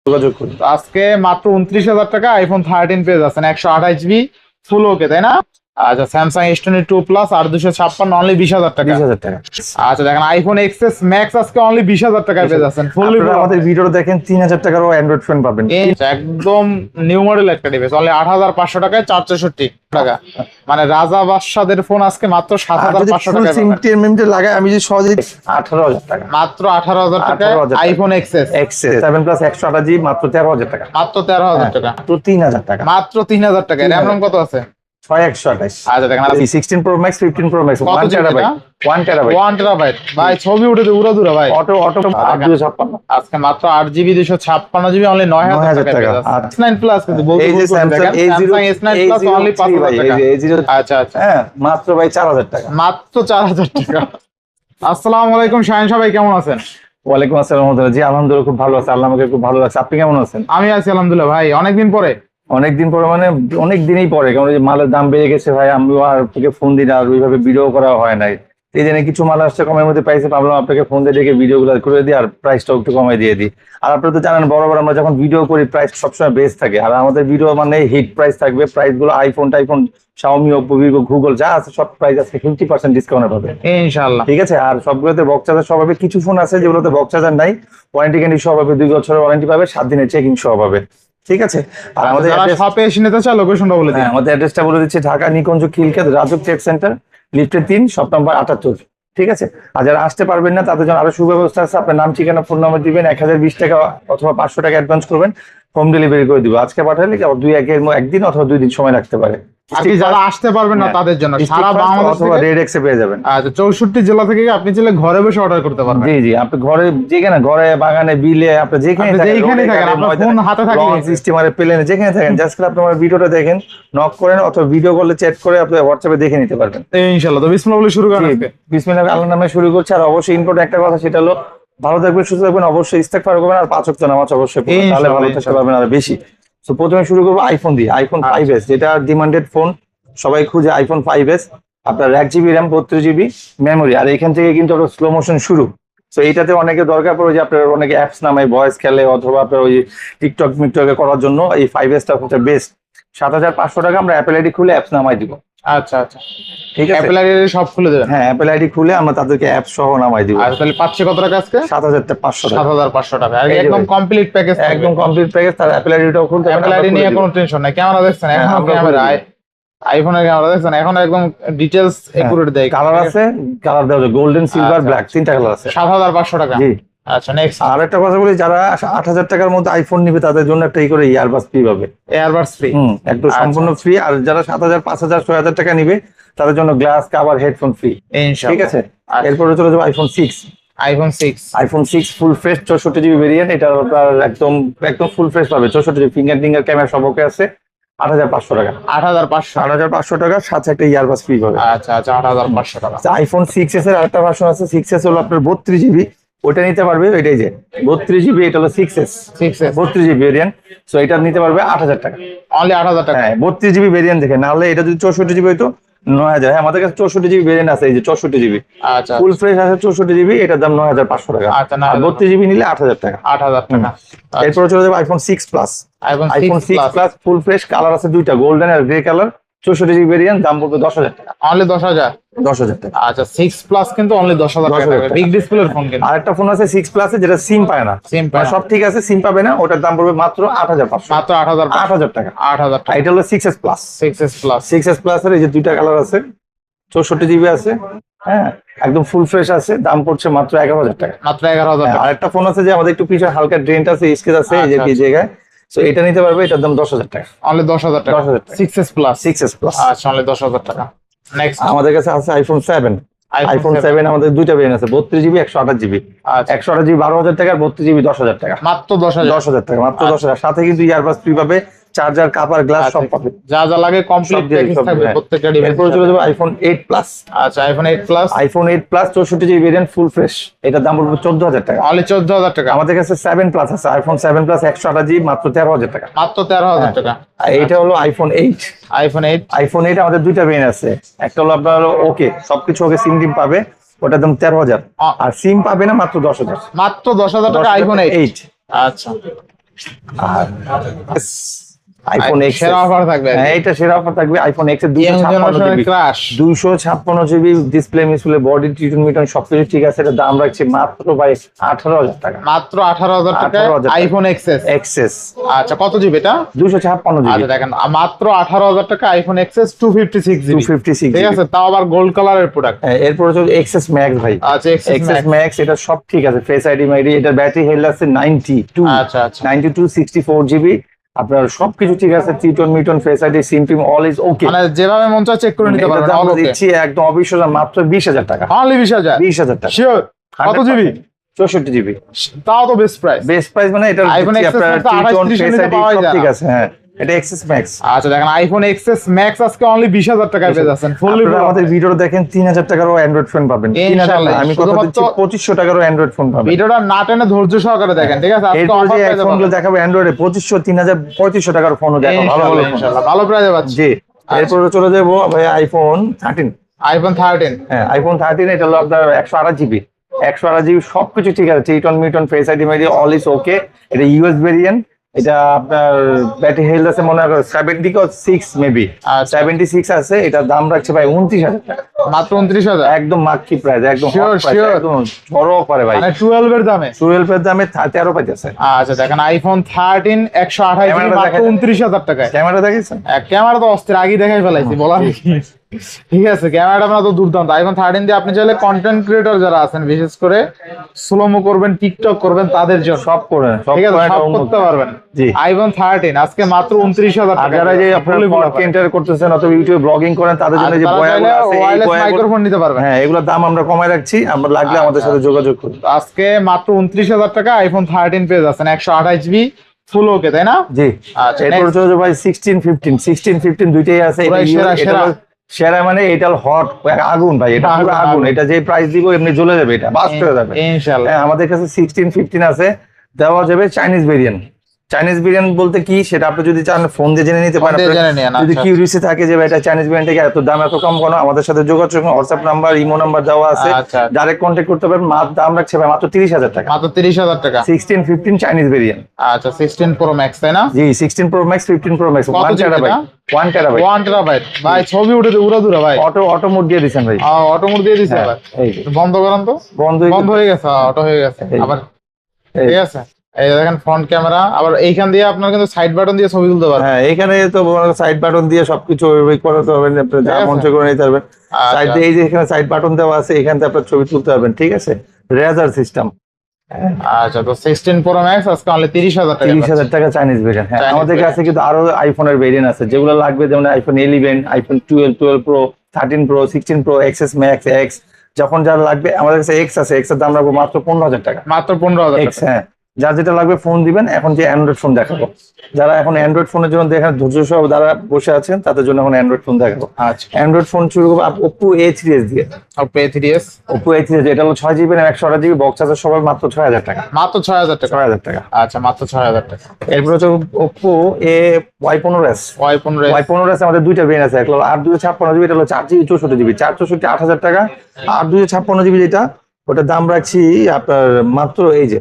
যোগাযোগ করুন। আজকে মাত্র 29,000 টাকা আইফোন 13 পেয়ে যাচ্ছেন 128GB ফুল ওকে, তাই না? আচ্ছা, স্যামসাং S22 প্লাস আর 256 অনলি 20,000 টাকা। 20,000 টাকা। আচ্ছা দেখেন আইফোন XS ম্যাক্স আজকে অনলি 20,000 টাকায় পেয়ে যাচ্ছেন ফুললি। আমাদের ভিডিওটা দেখেন 3,000 টাকারও অ্যান্ড্রয়েড ফোন পাবেন। একদম নিউ মডেল একটা ডিভাইস অনলি 8,500 টাকায় 464 টাকা। মানে রাজা বাদশাদের ফোন আজকে মাত্র 7,500 টাকা সিমটি লাগায় আমি যদি সহজে 18,000 টাকা, মাত্র 18,000 টাকায় আইফোন XS 7 প্লাস 128GB মাত্র 13,000 টাকা। মাত্র 13,000 টাকা, মাত্র 3,000 টাকা, মাত্র 3,000 টাকা। র‍্যাম রম কত আছে? 6128। আচ্ছা দেখেন 16 Pro Max 15 Pro Max 1 TB 1 TB ভাই, ছবি উঠে উড়া দুরা ভাই। অটো 256 আজকে মাত্র 8GB 256GB অনলি 9,000 টাকা। S9 প্লাস কিন্তু বলতে এই যে Samsung S9 প্লাস অনলি 5,000 টাকা। আচ্ছা আচ্ছা, হ্যাঁ মাত্র ভাই 4,000 টাকা, মাত্র 4,000 টাকা। আসসালামু আলাইকুম শাহিন সাহেব, ভাই কেমন আছেন? ওয়ালাইকুম আসসালাম। জি আলহামদুলিল্লাহ খুব ভালো আছে, আল্লাহ আমাকে খুব ভালো লাগছে। আপনি কেমন আছেন? আমি আছি আলহামদুলিল্লাহ ভাই। অনেকদিন পরে মানে অনেক দিনই পরে, কারণ মালের দাম বেড়ে গেছে ভাই। আমি আর আপনাকে ফোন দিই না, আর ওইভাবে ভিডিও করা হয় নাই। এই জন্য কিছু মাল আসছে কমের মধ্যে প্রাইসে, ভাবলাম আপনাকে ফোন দিয়ে ডেকে ভিডিও গুলো করে দিই আর প্রাইসটাও একটু কমাই দিয়ে দিই। আর আপনারা তো জানেন বরাবর আমরা যখন ভিডিও করি প্রাইস সবসময় বেস্ট থাকে, আর আমাদের ভিডিও মানে হিট প্রাইস থাকবে। প্রাইস গুলো iPhone, Xiaomi, Oppo, Vivo, Google যা আছে সব প্রাইস আছে 50% ডিসকাউন্ট পাবে ইনশাআল্লাহ। ঠিক আছে। আর সবগুলোতে বক্স চার্জার সহ পাবে। কিছু ফোন আছে যেগুলোতে বক্স চার্জার নাই, ওয়ারেন্টি গ্যারান্টি সহ পাবে, 2 বছরের ওয়ারেন্টি পাবে, 7 দিনের চেকিং সহ পাবে। ঠিক আছে। আর আমাদের শপে এসে নিতে চাই লোকেশনটা বলে দিন। আমাদের অ্যাড্রেসটা বলে দিচ্ছি, ঢাকা নিকুঞ্জ খিলক্ষেত রাজুক ট্রেড সেন্টার লিফটের 3 শপ নাম্বার 78। ঠিক আছে। আর যারা আসতে পারবেন না তাদের জন্য আরো সুব্যবস্থা আছে। আপনার নাম, ঠিকানা, ফোন নাম্বার দিবেন, 1020 টাকা অথবা 500 টাকা অ্যাডভান্স করবেন, হোম ডেলিভারি করে দিব। আজকে পাঠালে একদিন অথবা 2 দিন সময় লাগতে পারে। আজকে যারা আসতে পারবেন না তাদের জন্য সারা বাংলাদেশ অথবা রেড এক্সে পেয়ে যাবেন। আচ্ছা, 64 জেলা থেকে আপনি চাইলে ঘরে বসে অর্ডার করতে পারবেন। জি জি, আপনি ঘরে যেখানে, ঘরে, বাগানে, বিলে, আপনি যেখানে থাকেন, আপনার ফোন হাতে থাকলে, স্টিমারে, প্লেনে, যেখানে থাকেন, জাস্ট আপনি আমার ভিডিওটা দেখেন, নক করেন অথবা ভিডিও কলে চ্যাট করে আপনি হোয়াটসঅ্যাপে দেখে নিতে পারবেন ইনশাআল্লাহ। তো বিসমিল্লাহ বলে শুরু করেন আজকে। বিসমিল্লাহ আল্লাহর নামে শুরু করছি। আর অবশ্যই ইম্পর্টেন্ট একটা কথা, সেটা হলো ভালো থাকবেন, সুস্থ থাকবেন, অবশ্যই ইস্তেগফার করবেন আর 5 ওয়াক্ত নামাজ অবশ্যই পড়বেন, তাহলে ভালো থাকতে পারবেন আর বেশি। তো প্রথমে শুরু করবো আইফোন দিয়ে। আইফোন 5s যেটা ডিমান্ডেড ফোন, সবাই খুঁজে আইফোন 5s। আপনার 1GB র্যাম, 32GB মেমোরি। আর এখান থেকে কিন্তু আপনার স্লো মোশন শুরু। তো এইটাতে অনেকে দরকার পড়ে যে আপনার অনেকে অ্যাপস নামায়, ভয়েস খেলে, অথবা আপনার ওই টিকটক মিকটকে করার জন্য এই 5sটা হচ্ছে বেস্ট। 7,500 টাকা আমরা অ্যাপেল আইডি খুলে অ্যাপস নামাই দিব। আচ্ছা আচ্ছা, ঠিক আছে। অ্যাপেল আইডি সব খুলে দেবেন? হ্যাঁ, অ্যাপেল আইডি খুলে আমরা তাদেরকে অ্যাপ সহ নামাই দিব। আর তাহলে পাচ্ছে কত টাকা আজকে? 7,500 টাকা। 7,500 টাকা একদম কমপ্লিট প্যাকেজ, একদম কমপ্লিট প্যাকেজ। তার অ্যাপেল আইডিটাও খুলতে, অ্যাপেল আইডি নিয়ে কোনো টেনশন নাই। ক্যামেরা দেখছেন এখন? ক্যামেরা আইফোনের ক্যামেরা দেখছেন এখন একদম ডিটেইলস একুরেট দেয়। কালার আছে, কালার দেওয়া যায় গোল্ডেন, সিলভার, ব্ল্যাক, 3টা কালার আছে। 7,500 টাকা। জি। আচ্ছা নেক্সট। আর একটা কথা বলি, যারা 8,000 টাকার মধ্যে আইফোন নিবে তাদের জন্য একটা করে ইয়ারবাডস ফ্রি পাবে। Earbuds free? একদম সম্পূর্ণ ফ্রি। আর যারা 7,000, 5,000, 6,000 টাকা নিবে তাদের জন্য গ্লাস কাভার, হেডফোন ফ্রি। ঠিক আছে। এরপরে চলে যাবো iPhone 6। IPhone 6 full fresh 64GB variant. এটা আপনার একদম ফুল ফ্রেশ পাবে। 64GB ফিঙ্গার ক্যামেরা সব ওকে আছে। 8,500 টাকা। 8,500 টাকা, সাথে একটা ইয়ারবাডস ফ্রি পাবে। আচ্ছা আচ্ছা, 8,500 টাকা। আইফোন 6s এর আরেকটা ভার্সন আছে। 6s হলো আপনার 32GB, ওটা নিতে পারবে। এটাই যে 32GB, এটা হলো 6s 32GB ভেরিয়েন্ট। সো এটা নিতে পারবে 8,000 টাকা, অনলি 8,000 টাকা। হ্যাঁ 32GB ভেরিয়েন্ট দেখে, না হলে এটা যদি 64GB হইতো 9,000। হ্যাঁ, আমাদের কাছে 64GB ভেরিয়েন্ট আছে, এই যে 64GB আচ্ছা ফুল ফ্রেশ আছে 64GB, এটার দাম 9,500 টাকা। আচ্ছা, আর 32GB নিলে 8,000 টাকা। 8,000 টাকা। এরপরে চলে যাবে iPhone 6 plus. IPhone 6 plus full fresh, colour আছে 2টা, গোল্ডেন আর গ্রে কালার, 64GB ভেরিয়েন্ট, দাম পড়বে 10,000 টাকা, অনলি 10,000। 10,000 টাকা। আচ্ছা, 6 প্লাস কিন্তু অনলি 10,000 টাকা। বিগ ডিসপ্লের ফোন কিন্তু। আরেকটা ফোন আছে 6 প্লাস যেটা সিম পায় না, সব ঠিক আছে, সিম পাবে না, ওটার দাম পড়বে মাত্র 8,500, মাত্র 8,000 টাকা। 8,000 টাকা। এটা হলো 6s প্লাস। 6s প্লাস এর এই যে 2টা কালার আছে, 64GB আছে, হ্যাঁ একদম ফুল ফ্রেশ আছে, দাম পড়ছে মাত্র 11,000 টাকা। মাত্র 11,000 টাকা। আরেকটা ফোন আছে যে আমাদের একটু পিছনে হালকা ড্রেন্ট আছে, স্কেচ আছে এই যে কি জায়গায়, সো এটা নিতে পারবে, এটার দাম 10,000 টাকা, অনলি 10,000 টাকা। 10,000 টাকা। 6s plus. আচ্ছা, অনলি 10,000 টাকা। নেক্সট আমাদের কাছে আছে আইফোন 7। আইফোন 7 আমাদের 2টা ভেরিয়েন্ট আছে, 32GB, 128GB। 128GB 12,000 টাকা, 32GB 10,000 টাকা, মাত্র 10,000। 10,000 টাকা, মাত্র 10,000। সাথে কিন্তু ইয়ারবাডস ফ্রি পাবে, চার্জার, কাভার, গ্লাস সব পাবে, যা যা লাগে কমপ্লিট প্যাকেজ থাকবে প্রত্যেকটা ডিভাইস। এরপর চলে যাবে আইফোন 8 প্লাস। আচ্ছা, iPhone 8 plus. IPhone 8 plus 64GB variant full fresh, এটার দাম পড়বে 14,000 টাকা, অনলি 14,000 টাকা। আমাদের কাছে 7 প্লাস আছে, আইফোন 7 প্লাস 128GB মাত্র 13,000 টাকা, মাত্র 13,000 টাকা। আর এইটা হলো আইফোন 8। আইফোন 8 আমাদের 2টা ভেরিয়েন্ট আছে, একটা হলো আপনার ওকে, সবকিছু ওকে, সিম টিম পাবে, ওটার দাম 13,000। আর সিম পাবে না, মাত্র 10,000, মাত্র 10,000 টাকা আইফোন 8। আচ্ছা, আর আইফোন এক্স সেরা অফার থাকবে। হ্যাঁ এটা সেরা অফার থাকবে। আইফোন এক্স এর Young generation crush। 256 GB display misplay body টিউন মিটন সবকিছু ঠিক আছে। এটা দাম রাখছি মাত্র ভাই 18,000 টাকা। মাত্র 18,000 টাকা 18,000 টাকা। IPhone XS. এক্সেস আচ্ছা কত জিবি এটা? 256 জিবি। আচ্ছা দেখেন মাত্র 18,000 টাকা আইফোন এক্সএস 256 জিবি। 256 ঠিক আছে, তাও আবার গোল্ড কালারের প্রোডাক্ট। এরপর হচ্ছে এক্সএস ম্যাক্স ভাই। আচ্ছা এক্সএস ম্যাক্স এটা সব ঠিক আছে। ফেস আইডি মাইডি, এটা ব্যাটারি হেলথ আছে 92। আচ্ছা আচ্ছা 92 64 জিবি। আপনার সবকিছু ঠিক আছে। টিটন মিটন ফেস আইডি সিম টিম অল ইজ ওকে। মানে যেভাবে মন চায় চেক করে নিতে পারবেন। আমরা দিচ্ছি একদম অবিশ্বাস্য মাত্র 20,000 টাকা। অনলি 20,000। 20,000 টাকা শিওর? কত জিবি? 64 জিবি। তাও তো বেস্ট প্রাইস। বেস্ট প্রাইস মানে এটা iPhone XS আপনার Max তো 28 টিটন 30 ফেস নিতে আইডি পাওয়াই সব যায় ঠিক না। আছে। হ্যাঁ এটা এক্সএস ম্যাক্স। আচ্ছা দেখেন আইফোন এক্সএস ম্যাক্স আজকে অনলি 20,000 টাকায় পেয়ে যাচ্ছেন। ফুললি আপনারা আমাদের ভিডিও দেখেন 3,000 টাকারও অ্যান্ড্রয়েড ফোন পাবেন। 3,000 না, আমি কথা দিচ্ছি 2500 টাকারও অ্যান্ড্রয়েড ফোন পাবেন। ভিডিওটা না টেনে ধৈর্য সহকারে দেখেন, ঠিক আছে? আজকে এরপর অফার যে প্রাইসে ফোনগুলো পাবেন। দেখাবো অ্যান্ড্রয়েডে 2500 3000 3500 টাকার ফোনও দেখাবো। ভালো ভালো ফোন। ইনশাআল্লাহ ভালো প্রাইসে পাচ্ছি। জি এরপরে চলে যাবো ভাই আইফোন 13। আইফোন 13। হ্যাঁ আইফোন 13 এটা হলো আপনার 128 জিবি। 128 জিবি সবকিছু ঠিক আছে। টিটন মিটন ফেস আইডি মাইডি অল ইজ ওকে। এটা ইউএস ভেরিয়েন্ট। এটা আপনার ব্যাটারি হেলথ আছে মনে হয় 76 মেবি। আচ্ছা। 76 আছে। এটা দাম রাখছে ভাই 29,000 টাকা। মাত্র 29,000। একদম মার্কি প্রাইস, একদম Sure, hot price, sure। একদম বড় অফারে ভাই। মানে 12 এর দামে। 12 এর দামে 13 পাইতেছে। আচ্ছা দেখেন আইফোন 13 128 জিবি ক্যামেরাটা মাত্র দেখেন। 29,000 টাকায়। ক্যামেরা দেখিয়েছেন? ক্যামেরা তো অস্থির, আগেই দেখাই ফেলাইছি বলার কি। ঠিক আছে, ক্যামেরাটা আপনার তো দুর্দান্ত। আইফোন 13 দিয়ে আপনি চাইলে কন্টেন্ট ক্রিয়েটর যারা আছেন, বিশেষ করে স্লোমো করবেন, টিকটক করবেন, তাদের জন্য সব করে সব ঠিক আছে, করে সব এটা উন্নত। করতে পারবেন। জি। আইফোন 13 আজকে মাত্র 29,000 আর টাকা। যারা যে আপনারা কন্টেন্ট করতেছেন অথবা ইউটিউবে ব্লগিং করেন তাদের জন্য যে বয়াগুলো আছে এই ওয়্যারলেস বয়াগুলো মাইক্রোফোন নিতে পারবেন। হ্যাঁ এগুলোর দাম আমরা কমায় রাখছি। আমরা লাগলে আমাদের সাথে যোগাযোগ করুন। আজকে মাত্র 29,000 টাকা আইফোন 13 পেয়ে যাচ্ছেন 128 জিবি ফুল ওকে, তাই না? জি আচ্ছা, এরপর next। চলে ভাই 16 15 দুইটাই আছে। পুরাই সেরা, সেরা। সেরা মানে এটা হট আগুন ভাই। এটা পুরো আগুন, আগুন। আগুন। এটা যে প্রাইস দিব এমনি জ্বলে যাবে, এটা বাস্ট হয়ে যাবে। ইনশাআল্লাহ। হ্যাঁ আমাদের কাছে 16 15 আছে। দেওয়া যাবে চাইনিজ ভেরিয়েন্ট। চাইনিজ ভেরিয়েন্ট বলতে কি সেটা আপনি যদি চান ফোন দিয়ে জেনে নিতে পারেন। ফোন দিয়ে জেনে নিন, যদি আচ্ছা। কিউরিয়াসি থাকে যে ভাই এটা চাইনিজ ভেরিয়েন্ট থেকে এত দাম এত কম কেন, আমাদের সাথে যোগাযোগ করুন। হোয়াটসঅ্যাপ নাম্বার ইমো নাম্বার দেওয়া আছে। আচ্ছা। ডাইরেক্ট কন্ট্যাক্ট করতে পারেন। দাম রাখছে ভাই মাত্র 30,000 টাকা। মাত্র 30,000 টাকা। 16 15 চাইনিজ ভেরিয়েন্ট। আচ্ছা 16 প্রো ম্যাক্স, তাই না? জি 16 প্রো ম্যাক্স 15 প্রো ম্যাক্স কত 1 জিবি টেরাবাইট। এটা? 1 টেরাবাইট। 1 টেরাবাইট ভাই, ছবি উঠে উড়া দুরা ভাই। অটো মোড দিয়ে দিয়েছেন ভাই। অটো মোড দিয়ে দিছে হ্যাঁ, আবার। এই যে। বন্ধ করেন তো। বন্ধ বন্ধ হয়ে গেছে, অটো হয়ে গেছে এই। আবার। এই। ঠিক আছে, এই দেখেন ফ্রন্ট ক্যামেরা। আবার এইখান দিয়ে আপনার কিন্তু সাইড বাটন দিয়ে ছবি তুলতে পারবেন। হ্যাঁ এখানে তো সাইড বাটন দিয়ে সবকিছু করতে পারবেন। আপনি যা ঠিক আছে। মন চায় করে নিতে পারবেন। আচ্ছা। সাইড দিয়ে এই যে এখানে সাইড বাটন দেওয়া আছে, এখান থেকে আপনার ছবি তুলতে পারবেন। ঠিক আছে রেজার সিস্টেম। আচ্ছা তো 16 প্রো ম্যাক্স আজকে অনলি 30,000 টাকা। 30,000 টাকা চাইনিজ ভেরিয়েন্ট। হ্যাঁ Chinese আমাদের কাছে variant। কিন্তু আরো আইফোনের ভেরিয়েন্ট আছে যেগুলো লাগবে, যেমন iPhone 11 iPhone 12 pro 13 pro 16 pro XS max x. যখন যার লাগবে আমাদের কাছে এক্স আছে। এক্স এর দাম রাখবো মাত্র 15,000 টাকা। মাত্র 15,000 এক্স টাকা। হ্যাঁ যার যেটা লাগবে ফোন দিবেন। এখন যে অ্যান্ড্রয়েড ফোন দেখাবো, যারা এখন অ্যান্ড্রয়েড ফোনের জন্য দেখেন ধৈর্য সহ যারা বসে আছেন তাদের জন্য এখন অ্যান্ড্রয়েড ফোন দেখাবো। আচ্ছা অ্যান্ড্রয়েড ফোন শুরু করবো ওপো A3s দিয়ে। Oppo A3s ওপো A3s এটা হলো 6 জিবি 128 জিবি বক্স আছে সবার মাত্র 6,000 টাকা। মাত্র 6,000 টাকা। 6,000 টাকা। আচ্ছা মাত্র 6,000 টাকা। এরপর হচ্ছে ওপো Y15s। Y15s Y15s আমাদের দুইটা ভেরিয়েন্ট আছে। একটা হলো 8 256 জিবি, এটা হলো 4 জিবি 64 জিবি। 464 8,000 টাকা। 8 256 জিবি যেটা ওটার দাম রাখছি আপনার মাত্র এই যে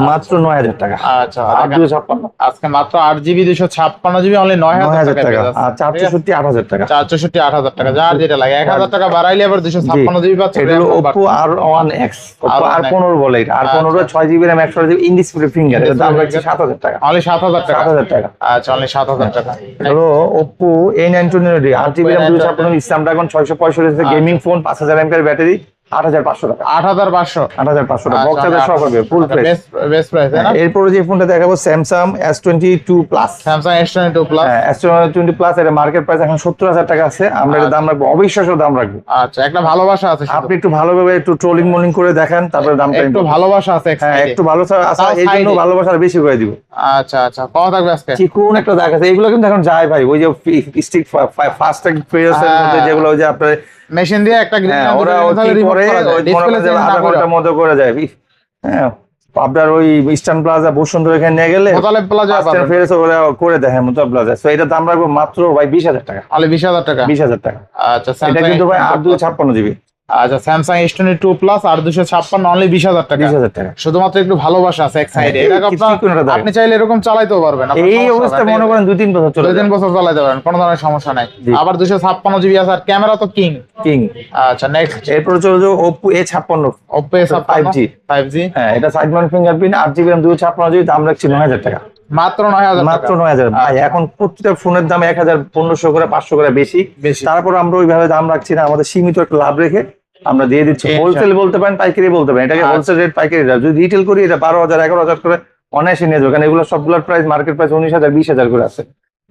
মাত্র 9,000 টাকা। আচ্ছা 8 256 আজকে মাত্র 8 জিবি 256 জিবি অনলি 9,000 9,000 টাকা। টাকা। আর 464 8,000 টাকা। 464 8,000 টাকা, যার যেটা লাগে। 1,000 টাকা বাড়াইলে আবার 256 জিবি পাচ্ছে। এটা হলো Oppo R1X। Oppo R15 বলে এটা। R15 6 GB RAM 128 GB in display finger. এর দাম রাখছি 7,000 টাকা। অনলি 7,000 টাকা। 7,000 টাকা। আচ্ছা অনলি 7,000 টাকা। হলো Oppo A920 8 GB RAM 256 Snapdragon 665 gaming phone 5000 mAh battery 8,500 টাকা। 8,500 8,500 টাকা বক্স চার্জার সহ পাবে ফুল প্রাইস। বেস্ট প্রাইস, তাই না? এরপর যে ফোনটা দেখাবো Samsung S22 Plus। Samsung S22 Plus। হ্যাঁ S22 Plus এর মার্কেট প্রাইস এখন 70,000 টাকা আছে। আমরা এর দাম রাখবো অবিশ্বাস্য দাম রাখবো। আচ্ছা একটা ভালোবাসা আছে শুধু। আপনি একটু ভালোভাবে একটু ট্রোলিং মোলিং করে দেখেন তারপরে দামটা একটু ভালোবাসা আছে হ্যাঁ excited। একটু ভালো আছে তাও এই জন্য side এ। ভালোবাসা আর বেশি করে দিব। আচ্ছা আচ্ছা কত থাকবে আজকে? চিকুন একটা দাগ আছে। এগুলো কিন্তু এখন যায় ভাই ওই যে স্টিক ফাস্ট ট্যাগ ফ্রেজের মধ্যে যেগুলো ওই যে আপনার মেশিন দিয়ে একটা গ্রিন হ্যাঁ ওরা কি করে ওই আধা ঘন্টার মধ্যে করে যায়। হ্যাঁ আপনার ওই ইস্টার্ন প্লাজা বসুন্ধরা এখানে নিয়ে গেলে মোতালেব প্লাজা পাবেন। ফ্রেজ ওরা করে দেয় হ্যাঁ মোতালেব প্লাজা। সো এটা দাম রাখবো মাত্র ভাই 20,000 টাকা। অনলি 20,000 টাকা। 20,000 টাকা। আচ্ছা এটা কিন্তু ভাই 8 256 জিবি। আচ্ছা স্যামসাং S22 প্লাস আর 256 অনলি 20,000 টাকা। 20,000 টাকা। শুধুমাত্র একটু ভালোবাসা আছে এক সাইডে, এটা কিছুক্ষণ এটা আপনি চাইলে এরকম চালাইতেও পারবেন, এই অবস্থা মনে করেন 2-3 বছর চলে 2-3 বছর চালাইতে পারবেন, কোনো ধরনের সমস্যা নাই। আবার 256 জিবি আছে, আর ক্যামেরা তো কিং। আচ্ছা নেক্সট, এরপর চলে যাও Oppo A56 Oppo A56 5G। হ্যাঁ, এটা side Mount fingerprint 8GB RAM 256GB, দাম রাখছি 9,000 টাকা। মাত্র 9,000 টাকা। মাত্র 9,000। ভাই এখন প্রত্যেকটা ফোনের দাম 1,000 1500 করে 500 করে বেশি। তারপর আমরা ওইভাবে দাম রাখছি না, আমাদের সীমিত একটা লাভ রেখে আমরা দিয়ে দিচ্ছি। হোলসেল বলতে পারেন, পাইকারি বলতে পারেন, এটাকে হোলসেল রেট পাইকারি রেট। যদি রিটেল করি এটা 12,000 11,000 করে অনায়াসে নিয়ে যাবে, কারণ এগুলো সবগুলোর প্রাইস মার্কেট প্রাইস 19,000 20,000 করে আছে।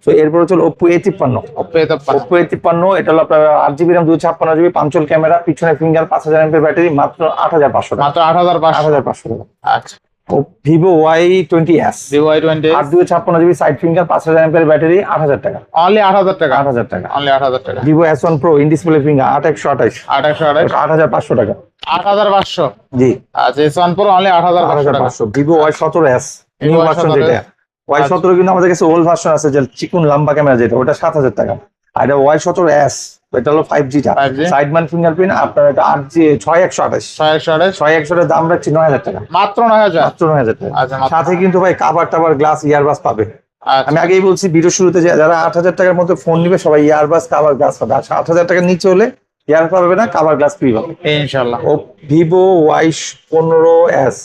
তো এরপর হচ্ছে Oppo A53। Oppo A53 এটা হলো আপনার 8GB RAM 256GB, পাঞ্চল ক্যামেরা, পিছনে ফিঙ্গার, 5000 mAh ব্যাটারি, মাত্র 8,500 টাকা। মাত্র 8,500 টাকা। আচ্ছা Vivo Y20s, Vivo Y20s 8/256GB, side finger, 5000 mAh battery, 8,000 টাকা। অনলি 8,000 টাকা। 8,000 টাকা। অনলি 8,000 টাকা। Vivo S1 Pro in display finger, 8/128 8,500 টাকা। 8,500 জি। আচ্ছা S1 Pro অনলি 8,500 টাকা। Vivo Y17s নিউ ভার্সন যেটা, Y17 কিন্তু আমাদের কাছে ওল্ড ভার্সন আছে, যে চিকুন লম্বা ক্যামেরা যেটা, ওটা 7,000 টাকা। আর এটা Y17s, এটা হলো 5G টা, সাইড মাউন্ট ফিঙ্গারপ্রিন্ট, আপনার এটা 8G 6128 দাম রাখছি 9,000 টাকা। মাত্র 9,000। মাত্র 9,000 টাকা। আচ্ছা সাথে কিন্তু ভাই কাভার টাভার গ্লাস ইয়ারবাস পাবে। আমি আগেই বলছি ভিডিও শুরুতে, যে যারা 8,000 টাকার মধ্যে ফোন নিবে সবাই ইয়ারবাস কাভার গ্লাস পাবে, আর 8,000 টাকার নিচে হলে ইয়ার পাবে না, কাভার গ্লাস ফ্রি পাবে ইনশাআল্লাহ। ও Vivo Y15s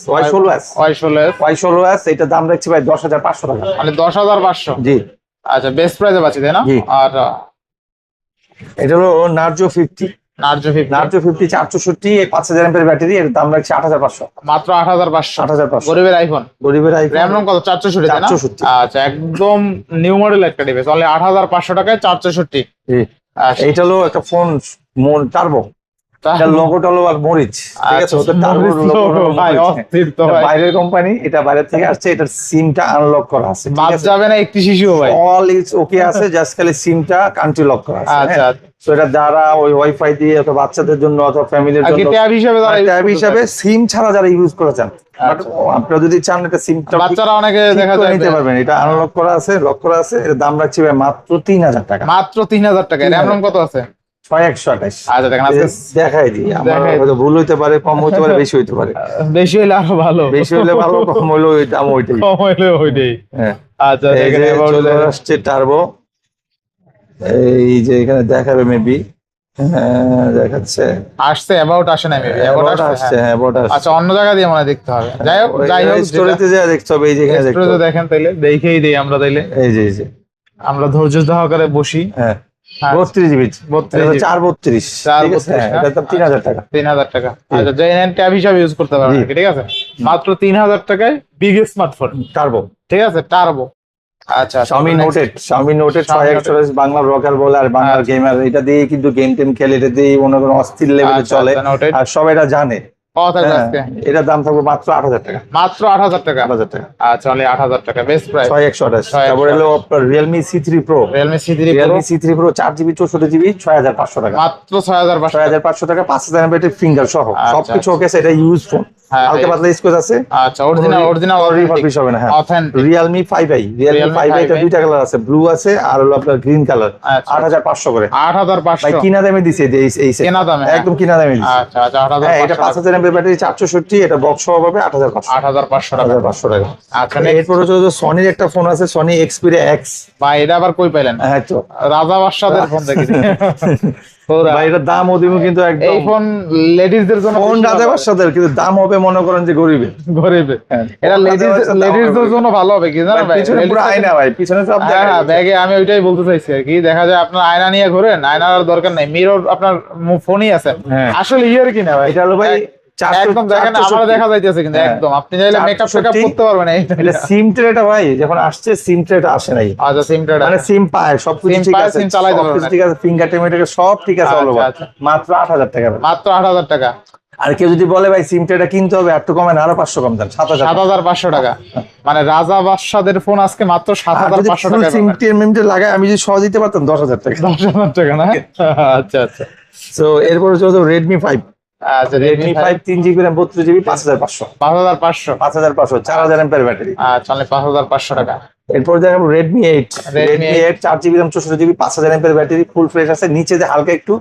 Y16s এটা দাম রাখছি ভাই 10,500 টাকা। মানে 10,500। জি। আচ্ছা বেস্ট প্রাইসে পাচ্ছি তাই না? আর এটা হলো Narzo 50 464 5000 mAh ব্যাটারি, এর দাম রাখছি 8,500। মাত্র 8,500। 8,500 গরিবের আইফোন। RAM ROM কত? 464 তাই না? 464। আচ্ছা একদম নিউ মডেল একটা ডিভাইস, অনলি 8,500 টাকায় 464। জি। এইটা হলো একটা ফোন টার্বো, এটা লোগোটা হলো আর মরিচ, ঠিক আছে, ওটা টার্বো লোগো ভাই অস্থির তো ভাই, বাইরের কোম্পানি, এটা বাইরে থেকে আসছে, এটার সিমটা আনলক করা আছে, ঠিক বাদ আছে, যাবে না একটি শিশুও ভাই, অল ইজ ওকে আছে, জাস্ট খালি সিমটা কান্ট্রি লক করা আছে। আচ্ছা তো এটা যারা ওই ওয়াইফাই দিয়ে অথবা বাচ্চাদের জন্য অথবা ফ্যামিলির আগে জন্য ট্যাব হিসেবে যারা ট্যাব হিসাবে সিম ছাড়া যারা ইউজ করে চান, আপনারা যদি চান এটা সিমটা বাচ্চারা অনেকে দেখা যায় নিতে পারবেন, এটা আনলক করা আছে, লক করা আছে, এর দাম রাখছি ভাই মাত্র 3,000 টাকা। মাত্র 3,000 টাকা। RAM কত আছে? 6128। আচ্ছা দেখেন আজকে দেখাই দিই, আমার হয়তো ভুল হইতে পারে, কম হইতে পারে, বেশি হইতে পারে, বেশি হইলে আরো ভালো, বেশি হইলে ভালো, কম হইলে দাম ওইটাই, কম হইলে ওইটাই। হ্যাঁ। আচ্ছা এই দেখেন যে এবার চলে আসছে টার্বো, এই যে এখানে দেখাবে মেবি, হ্যাঁ দেখাচ্ছে, আসছে অ্যাবাউট আসে না মেবি, অ্যাবাউট আসছে, হ্যাঁ অ্যাবাউট আসছে। আচ্ছা অন্য জায়গা দিয়ে মনে দেখতে হবে, যাই হোক স্টোরেজে যা দেখতে হবে, এই যে এখানে দেখতে হবে, দেখেন তাইলে দেখেই দেই আমরা, তাইলে এই যে আমরা ধৈর্য সহকারে বসি। হ্যাঁ 32GB, 32 432, ঠিক আছে, এটা তো 3,000 টাকা। 3,000 টাকা। আচ্ছা যে ট্যাব হিসাবে ইউজ করতে পারবেন, ঠিক আছে, মাত্র 3,000 টাকায় বিগ স্মার্টফোন টার্বো, ঠিক আছে, টার্বো। আচ্ছা Xiaomi Note 6 বাংলা রকার বলে আর বাংলা গেমার, এটা দিয়ে কিন্তু গেম টেম খেলে, এটা দিয়ে মনে করেন অস্থির লেভেলে চলে, আর সবাই এটা জানে। এটার দাম থাকবে মাত্র 8,000 টাকা। মাত্র 8,000 টাকা। 8,000 টাকা। আচ্ছা অনলি 8,000 টাকা, বেস্ট প্রাইস। 6,128। তারপর হলো আপনার Realme C3 Pro, Realme C3 Pro 4GB 64GB 6,500 টাকা। মাত্র 6,500 টাকা, 5000 mAh ফিঙ্গার সহ সবকিছু ওকে আছে, এটা ইউজ ফোন, হালকা পাতলা স্কোচ আছে। আচ্ছা অরিজিনাল রিফারবিশ হবে না, হ্যাঁ। অথেন্টিক Realme 5i, এটা দুইটা কালার আছে, ব্লু আছে আর হলো আপনার গ্রিন কালার, 8,500 করে। 8,500 ভাই কিনা দামে দিছে এই কিনা দামে, একদম কিনা দামে দিছে। আচ্ছা আচ্ছা 8,500। হ্যাঁ এটা 5000 mAh ব্যাটারি, 464, এটা বক্স সহ পাবে 8,500 টাকা। 8,500 টাকা। আচ্ছা এরপর হচ্ছে সনির একটা ফোন আছে, সনি Xperia X। ভাই এটা আবার কই পাইলেন? হ্যাঁ তো রাজা বাদশাদের ফোন দেখি ভাই, এটা দাম ওদিমও কিন্তু একদম, এই ফোন লেডিজদের জন্য, ফোন রাজা বাদশাদের, কিন্তু দাম হবে মনে করেন যে গরিবে, এটা লেডিজদের জন্য ভালো হবে কি জানেন ভাই, পিছনে পুরো আয়না ভাই, পিছনে সব হ্যাঁ ব্যাগে, আমি ওইটাই বলতে চাইছি আর কি, দেখা যায় আপনার আয়না নিয়ে ঘোরেন, আয়নার দরকার নাই, মিরর আপনার ফোনই আছে, আসলে ইয়ার কি না ভাই, এটা হলো ভাই একদম দেখেন আমরা দেখা যাইতেছে, কিন্তু একদম আপনি চাইলে মেকআপ শেকআপ করতে পারবেন। এটা সিম ট্রেটা ভাই যখন আসছে, সিম ট্রেটা আসে নাই। আচ্ছা সিম ট্রেটা মানে সিম পায়, সবকিছু ঠিক আছে, সিম চালাইতে পারবেন, ঠিক আছে, ফিঙ্গার টেমিটাকে সব ঠিক আছে, অল ওভার মাত্র 8,000 টাকা। মাত্র 8,000 টাকা। আর কেউ যদি বলে ভাই সিম ট্রেটা কিনতে হবে, একটু কমেন, আরো 500 কম দেন, 7,500 টাকা। মানে রাজা বাদশাদের ফোন আজকে মাত্র 7,500 টাকা। সিম টেমিটা লাগায় আমি যদি সহ দিতে পারতাম 10,000 টাকা। 10,000 টাকা না? আচ্ছা আচ্ছা। সো এরপরে চলছে Redmi 5। আচ্ছা Redmi 5 3GB RAM 32GB 5,500। 5,500 4000 mAh battery. আচ্ছা 5,500 টাকা। এরপর দেখাবো Redmi 8 4GB RAM 64GB 5000 mAh battery, full fresh আছে, নিচে যে হালকা একটু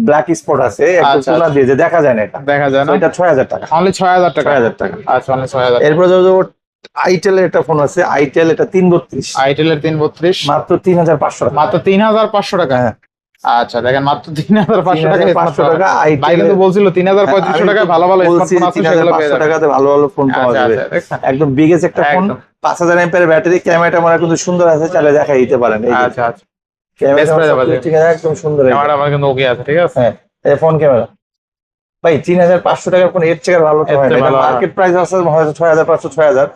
ব্ল্যাক স্পট আছে একটু আচ্ছা, চুলা দিয়ে যে দেখা যায় না এটা, দেখা যায় তো না, এটা 6000 টাকা। অনলি 6000 টাকা। 6000 টাকা। আচ্ছা, অনলি 6000। এরপরে যাবো আইটেল এর একটা ফোন আছে, আইটেল, এটা 332, আইটেল এর 332 মাত্র 3500 টাকা। মাত্র 3500 টাকা। হ্যাঁ। আচ্ছা দেখেন মাত্র 3500 টাকা। 3500 টাকা ভাই আইটেল। কিন্তু বলছিল 3500 টাকায় ভালো ভালো স্মার্টফোন আছে, সেগুলো পেয়ে 3500 যাবেন। টাকাতে ভালো ভালো ফোন পাওয়া আচ্ছা, যাবে। আচ্ছা, দেখছেন? একদম বিগেজ একটা ফোন, একদম। 5000 এমপিএর ব্যাটারি, ক্যামেরাটা আমার কিন্তু সুন্দর আছে, চাইলে দেখাই দিতে পারেন। এই যে আচ্ছা, আচ্ছা, ক্যামেরা Display দেওয়া আছে। ঠিক আছে, একদম সুন্দর। এই যে। ক্যামেরা আমার কিন্তু ওকে আছে, ঠিক আছে। হ্যাঁ, এই ফোন ক্যামেরা ভাই 3500 টাকার ফোন এর থেকে ভালো তো এর হয় চেয়ে না। ভালো হয় না। মার্কেট প্রাইস আছে হয়তো 6500 6000,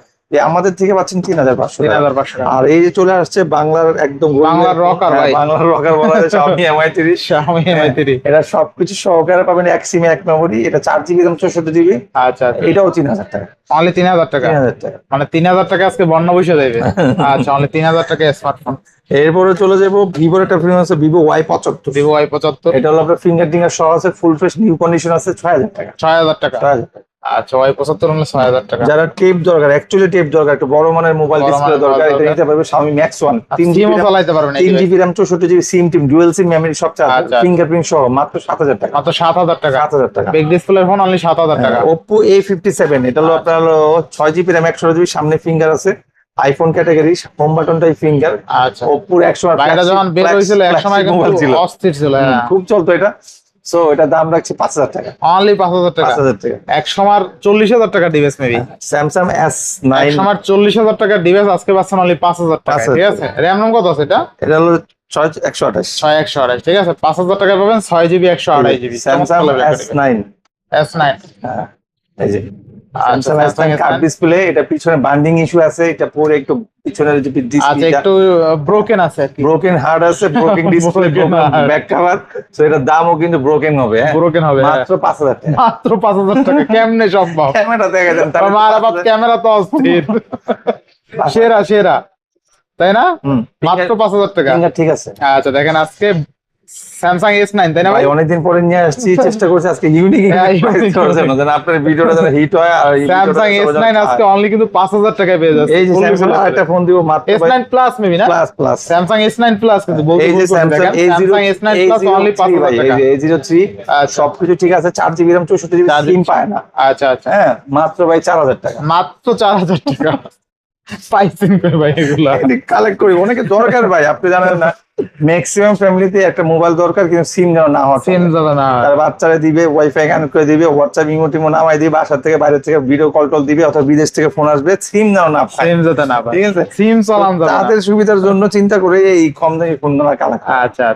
আমাদের থেকে পাচ্ছেন 3500 টাকা। 3500 টাকা। আর এই যে চলে আসছে বাংলার একদম বাংলার rocker ভাই। বাংলার রকার বলা যায় Xiaomi Mi 30। Xiaomi Mi 30। এটা সবকিছু সহকারে পাবেন, এক সিমে এক মেমোরি, এটা 4 জিবি RAM 64 জিবি, আচ্ছা, আচ্ছা, এটাও 3000 টাকা। অনলি 3000 টাকা। 3000 টাকা। মানে 3000 টাকা আজকে বন্যা বসে দেবে। আচ্ছা, অনলি 3000 টাকা স্মার্টফোন। এরপরে চলে যাবো ভিভোর একটা ফোন আছে, ভিভো Y75। Vivo Y75 এটা হলো আপনার ফিঙ্গার টিঙ্গার সহ আছে, ফুল ফ্রেশ নিউ কন্ডিশন আছে, 6000 টাকা। 6000 টাকা। 6000 টাকা। আচ্ছা, Y75 অনলি 6000 টাকা। যারা টেপ দরকার, অ্যাকচুয়ালি টেপ দরকার, একটু বড় মানের মোবাইল বড় ডিসপ্লে মানের দরকার, মোবাইল এটা দরকার। নিতে পারবে Xiaomi Max 1, 3 জিবি চালাতে পারবেন। 3 জিবি RAM 64 জিবি সিম টিম ডুয়াল সিম মেমরি সব চার্জ, আচ্ছা। ফিঙ্গারপ্রিন্ট সহ, মাত্র 7000 টাকা। মাত্র 7000 টাকা। 7000 টাকা। বিগ ডিসপ্লে ফোন অনলি 7000 টাকা। Oppo A57, এটা হলো আপনার হলো 6 জিবি RAM 128 জিবি, সামনে ফিঙ্গার আছে, আইফোন ক্যাটাগরি, হোম বাটনটাই ফিঙ্গার। আচ্ছা, Oppo 100 বাইরে যখন বের হয়েছিল এক সময় মোবাইল ছিল, কিন্তু অস্থির ছিল। হ্যাঁ, খুব চলতো এটা। সো এটা দাম রাখছি 5000 টাকা। অনলি 5000 টাকা। 5000 টাকা। এক সময় 40000 টাকা ডিভাইস মেবি। স্যামসাং এক S9, সময় 40000 টাকা ডিভাইস, আজকে পাচ্ছেন অনলি 5000 টাকা। 5000 ঠিক আছে, র‍্যাম রম কত আছে এটা? এটা হলো 6128। 6128। ঠিক আছে, 5000 টাকা পাবেন 6 GB 128 GB. Samsung S9। S9। হ্যাঁ, এই যে আচ্ছা, স্যামসাং S9 কার্ভ ডিসপ্লে, এটা পিছনে বান্ডিং ইস্যু আছে, এটা পরে একটু পিছনের যে আচ্ছা, একটু ব্রোকেন আছে আর কি। ব্রোকেন হার্ড আছে, broken display, Broken broken heart। Back cover, so এটার দামও কিন্তু ব্রোকেন হবে। হ্যাঁ, ব্রোকেন হবে, হ্যাঁ। মাত্র 5000 টাকা। মাত্র 5000 টাকা কেমনে সম্ভব? ক্যামেরা দেখা যান তাহলে আমার আবার ক্যামেরা তো অস্থির, সেরা সেরা, তাই না? হুম, মাত্র 5000 টাকা। ফিঙ্গার ঠিক আছে আচ্ছা, দেখেন আজকে স্যামসাং S9, তাই না ভাই? ভাই, অনেকদিন পরে নিয়ে আসছি, চেষ্টা করছি আজকে ইউনিক হ্যাঁ, প্রাইস unique করার জন্য, যেন আপনার ভিডিওটা যেন হিট হয়। আর এই স্যামসাং ভিডিওটা সবাই S9 যেন আজকে খায়। অনলি কিন্তু 5000 টাকায় পেয়ে যাচ্ছে। এই যে বলতে স্যামসাং ভুল আরেকটা ফোন দিব মাত্র S9 প্লাস মেবি না? Plus plus. Samsung S9 plus, কিন্তু বলতে এই ভুল যে করছি, স্যামসাং দেখেন স্যামসাং S9 প্লাস অনলি 5000 টাকা। এই যে A03 আচ্ছা। সবকিছু ঠিক আছে, 4 জিবি RAM 64 জিবি 4 সিম পায় না। আচ্ছা, আচ্ছা, হ্যাঁ, মাত্র ভাই 4000 টাকা। মাত্র 4000 টাকা পাইছেন কই ভাই এগুলা? কালেক্ট করি, অনেকে দরকার ভাই, আপনি জানেন না, ম্যাক্সিমাম ফ্যামিলিতে একটা মোবাইল দরকার, কিন্তু সিম যেন না হয়। সিম যাবে না। তার বাচ্চারা দিবে, ওয়াইফাই কানেক্ট করে দিবে, হোয়াটসঅ্যাপ ইমো টিমো নামাই দিবে, বাসার থেকে বাইরে থেকে ভিডিও কল টল দিবে, অথবা বিদেশ থেকে ফোন আসবে, সিম যেন না পায়। সিম যাতে না পায়। ঠিক আছে, সিম চালান যাবে না। তাদের সুবিধার জন্য চিন্তা করে এই কম দামি ফোনগুলো কালেক্ট। আচ্ছা,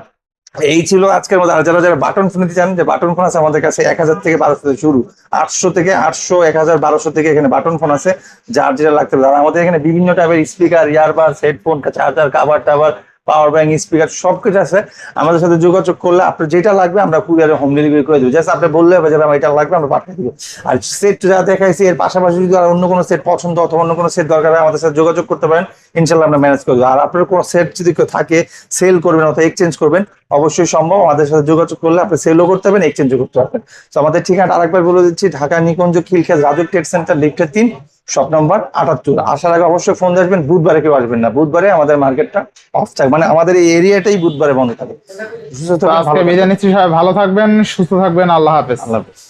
এই ছিল আজকের মধ্যে। আর যারা যারা বাটন ফোন নিতে চান, যে বাটন ফোন আছে আমাদের কাছে 1000 থেকে 1200 থেকে শুরু, 800 থেকে 800, 1000, 1200 থেকে এখানে বাটন ফোন আছে, যার যেটা লাগতে পারে। আর আমাদের এখানে বিভিন্ন টাইপের speaker, earbuds, headphone, charger, cover টাভার, পাওয়ার ব্যাংক, স্পিকার সবকিছু আছে। আমাদের সাথে যোগাযোগ করলে আপনার যেটা লাগবে আমরা কুরিয়ারে হোম ডেলিভারি করে দেবো। জাস্ট আপনি বললে হবে যে আমার এটা লাগবে, আমরা পাঠিয়ে দেবো। আর সেট যা দেখাইছি, এর পাশাপাশি যদি আর অন্য কোনো সেট পছন্দ অথবা অন্য কোনো সেট দরকার হয়, আমাদের সাথে যোগাযোগ করতে পারেন, ইনশাল্লাহ আমরা ম্যানেজ করে দেবো। আর আপনার কোনো সেট যদি কেউ থাকে, সেল করবেন অথবা এক্সচেঞ্জ করবেন, অবশ্যই সম্ভব। আমাদের সাথে যোগাযোগ করলে আপনি সেলও করতে পারবেন, এক্সচেঞ্জও করতে পারবেন। তো আমাদের ঠিকানা আরেকবার বলে দিচ্ছি, ঢাকা নিকুঞ্জ খিলক্ষেত রাজুক ট্রেড সেন্টার, লিফটের 3, শপ নম্বর 78। আসার আগে অবশ্যই ফোন আসবেন। বুধবারে কেউ আসবেন না, বুধবারে আমাদের মার্কেটটা অফ থাকে, মানে আমাদের এই এরিয়াটাই বুধবারে বন্ধ থাকে। সুস্থ থাকবেন, আজকে ভালো থাকবেন। বিদায় নিচ্ছি, সবাই ভালো থাকবেন, সুস্থ থাকবেন, আল্লাহ হাফেজ। আল্লাহ হাফেজ।